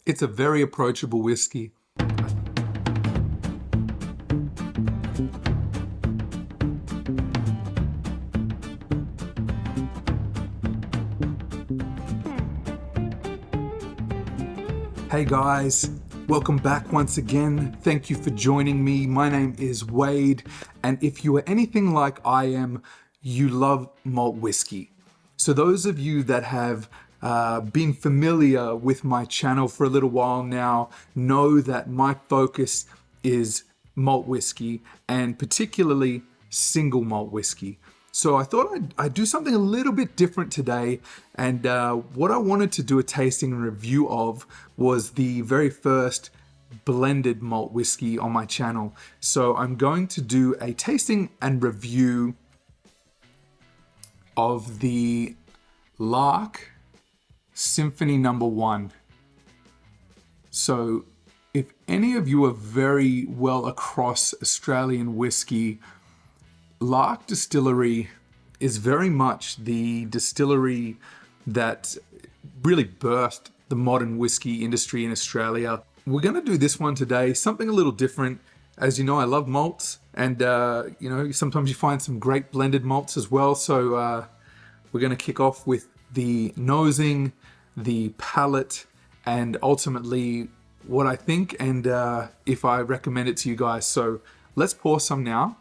It's a very approachable whiskey. Hey guys, welcome back once again. Thank you for joining me. My name is Wade, and if you are anything like I am, you love malt whiskey. So those of you that have been familiar with my channel for a little while now know that my focus is malt whiskey, and particularly single malt whiskey. So I thought I'd do something a little bit different today, and what I wanted to do a tasting and review of was the very first blended malt whiskey on my channel. So I'm going to do a tasting and review of the Lark Symphony #1. So if any of you are very well across Australian whiskey, Lark Distillery is very much the distillery that really birthed the modern whiskey industry in Australia. We're going to do this one today, something a little different. As you know, I love malts, and sometimes you find some great blended malts as well. So we're going to kick off with the nosing, the palate, and ultimately what I think and if I recommend it to you guys. So let's pour some now.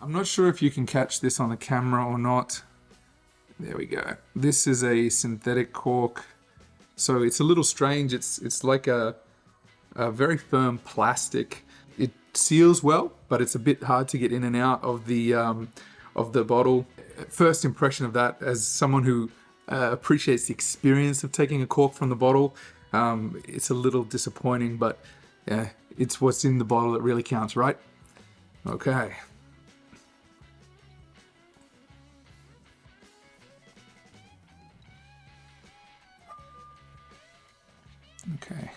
I'm not sure if you can catch this on the camera or not. There we go. This is a synthetic cork. So it's a little strange. It's like a very firm plastic. It seals well, but it's a bit hard to get in and out of the bottle. First impression of that, as someone who appreciates the experience of taking a cork from the bottle, it's a little disappointing, but yeah, it's what's in the bottle that really counts, right? Okay. Okay.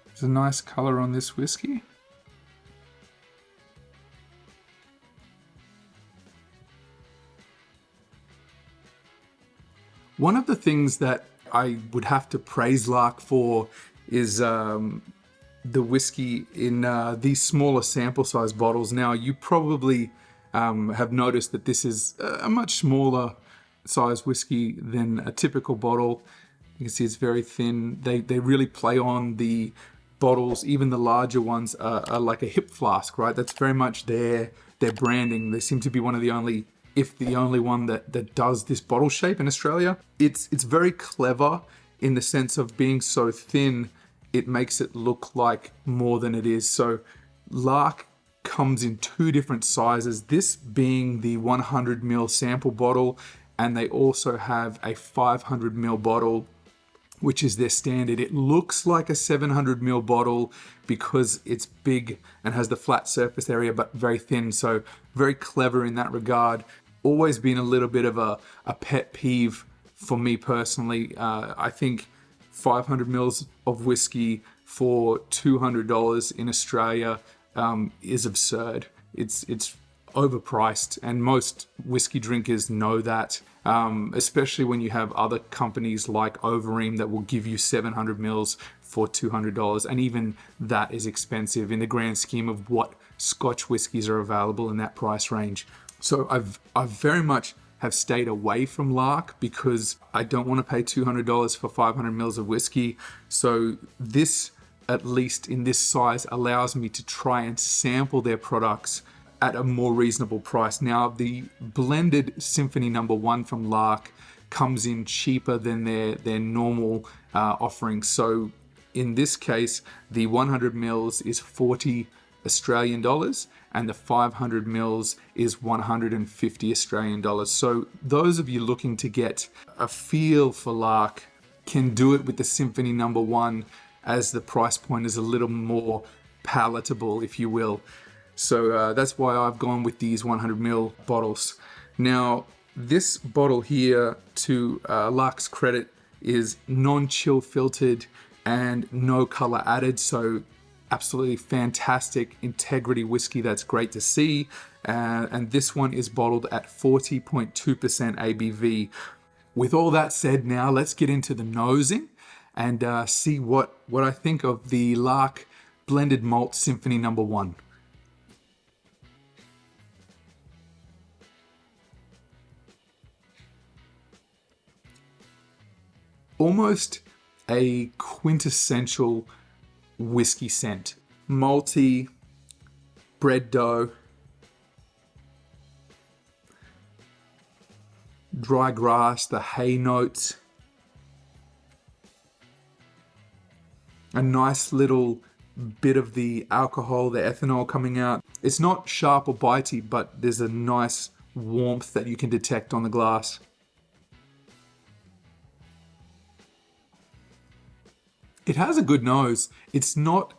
There's a nice color on this whiskey. One of the things that I would have to praise Lark for is the whiskey in these smaller sample size bottles. Now, you probably have noticed that this is a much smaller size whiskey than a typical bottle. You can see it's very thin. They really play on the bottles. Even the larger ones are like a hip flask, right? That's very much their branding. They seem to be one of the only, if the only one that does this bottle shape in Australia. It's very clever in the sense of being so thin, it makes it look like more than it is. So Lark comes in two different sizes, this being the 100ml sample bottle, and they also have a 500ml bottle, which is their standard. It looks like a 700ml bottle because it's big and has the flat surface area, but very thin. So very clever in that regard. Always been a little bit of a pet peeve for me personally. I think 500ml of whiskey for $200 in Australia is absurd. It's overpriced, and most whiskey drinkers know that, especially when you have other companies like Overeem that will give you 700ml for $200, and even that is expensive in the grand scheme of what Scotch whiskies are available in that price range. So I've very much have stayed away from Lark because I don't want to pay $200 for 500ml of whiskey. So this, at least in this size, allows me to try and sample their products at a more reasonable price. Now, the blended Symphony #1 from Lark comes in cheaper than their normal offering. So in this case, the 100ml is 40 Australian dollars and the 500ml is 150 Australian dollars. So those of you looking to get a feel for Lark can do it with the Symphony #1, as the price point is a little more palatable, if you will. So that's why I've gone with these 100ml bottles. Now, this bottle here, to Lark's credit, is non-chill filtered and no color added. So absolutely fantastic integrity whiskey. That's great to see. And this one is bottled at 40.2% ABV. With all that said, now let's get into the nosing and see what I think of the Lark Blended Malt Symphony number 1. Almost a quintessential whiskey scent. Malty, bread dough, dry grass, the hay notes, a nice little bit of the alcohol, the ethanol coming out. It's not sharp or bitey, but there's a nice warmth that you can detect on the glass. It has a good nose. It's not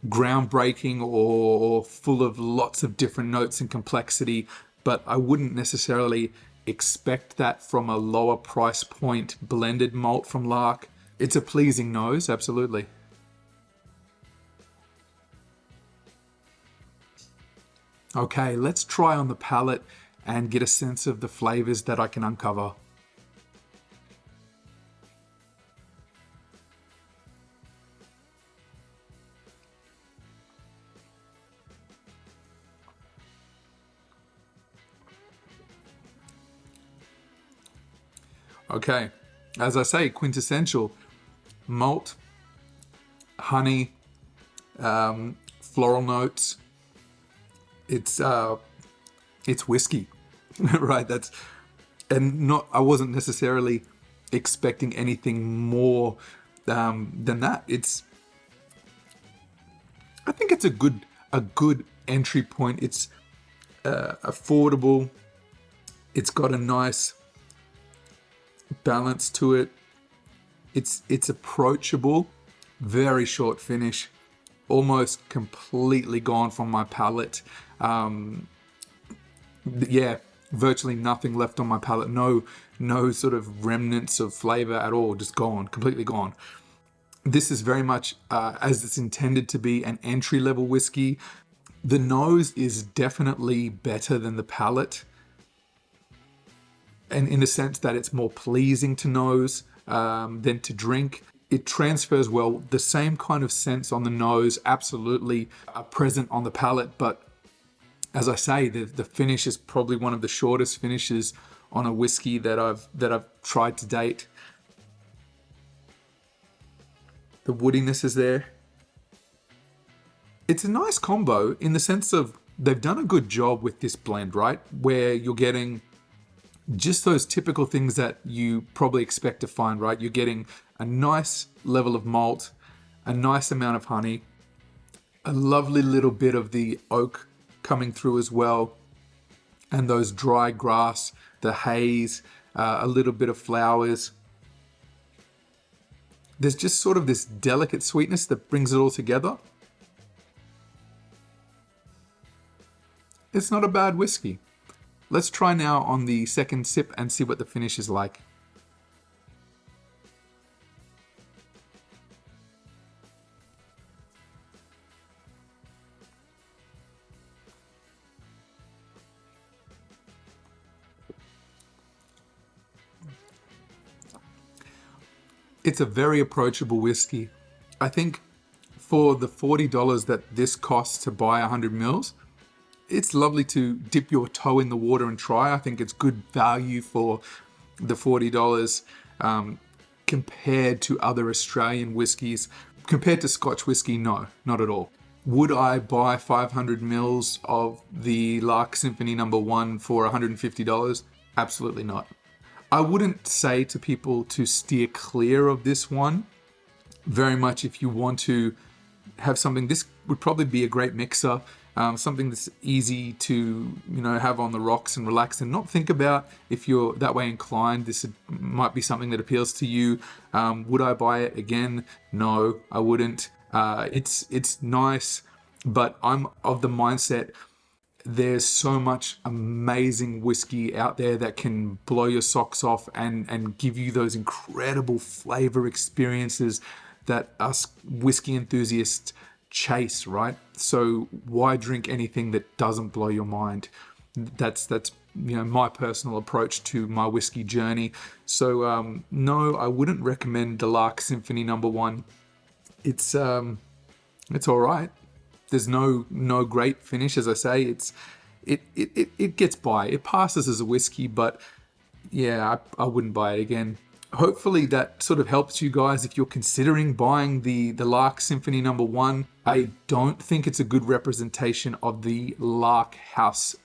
groundbreaking or full of lots of different notes and complexity, but I wouldn't necessarily expect that from a lower price point blended malt from Lark. It's a pleasing nose, absolutely. Okay, let's try on the palate and get a sense of the flavors that I can uncover. Okay, as I say, quintessential malt, honey, floral notes. It's whiskey, right? I wasn't necessarily expecting anything more than that. I think it's a good entry point. It's affordable. It's got a nice balance to it. It's approachable. Very short finish. Almost completely gone from my palate. Yeah, virtually nothing left on my palate. No sort of remnants of flavor at all. Just gone, completely gone. This is very much as it's intended to be, an entry-level whiskey. The nose is definitely better than the palate, and in the sense that it's more pleasing to nose than to drink. It transfers well. The same kind of scents on the nose absolutely are present on the palate, but as I say, the finish is probably one of the shortest finishes on a whiskey that I've tried to date. The woodiness is there. It's a nice combo in the sense of they've done a good job with this blend, right? Where you're getting just those typical things that you probably expect to find, right? You're getting a nice level of malt, a nice amount of honey, a lovely little bit of the oak coming through as well, and those dry grass, the haze, a little bit of flowers. There's just sort of this delicate sweetness that brings it all together. It's not a bad whiskey. Let's try now on the second sip and see what the finish is like. It's a very approachable whiskey. I think for the $40 that this costs to buy 100 mils, it's lovely to dip your toe in the water and try. I think it's good value for the $40 compared to other Australian whiskies. Compared to Scotch whiskey, no, not at all. Would I buy 500 mils of the Lark Symphony number 1 for $150? Absolutely not. I wouldn't say to people to steer clear of this one. Very much if you want to have something, this would probably be a great mixer. Something that's easy to have on the rocks and relax and not think about. If you're that way inclined, this might be something that appeals to you. Would I buy it again? No, I wouldn't. It's nice, but I'm of the mindset there's so much amazing whiskey out there that can blow your socks off and give you those incredible flavor experiences that us whiskey enthusiasts chase, right? So why drink anything that doesn't blow your mind? That's my personal approach to my whiskey journey. So no, I wouldn't recommend the Lark Symphony #1. It's all right. There's no great finish, as I say. It gets by. It passes as a whiskey, but yeah, I wouldn't buy it again. Hopefully that sort of helps you guys if you're considering buying the Lark Symphony #1. I don't think it's a good representation of the Lark House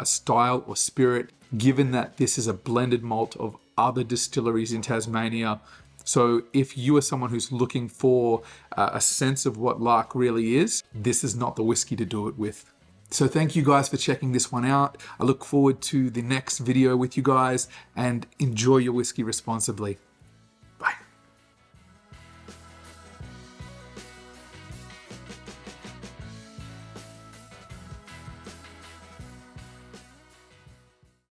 style or spirit, given that this is a blended malt of other distilleries in Tasmania. So if you are someone who's looking for a sense of what Lark really is, this is not the whiskey to do it with. So thank you guys for checking this one out. I look forward to the next video with you guys, and enjoy your whiskey responsibly.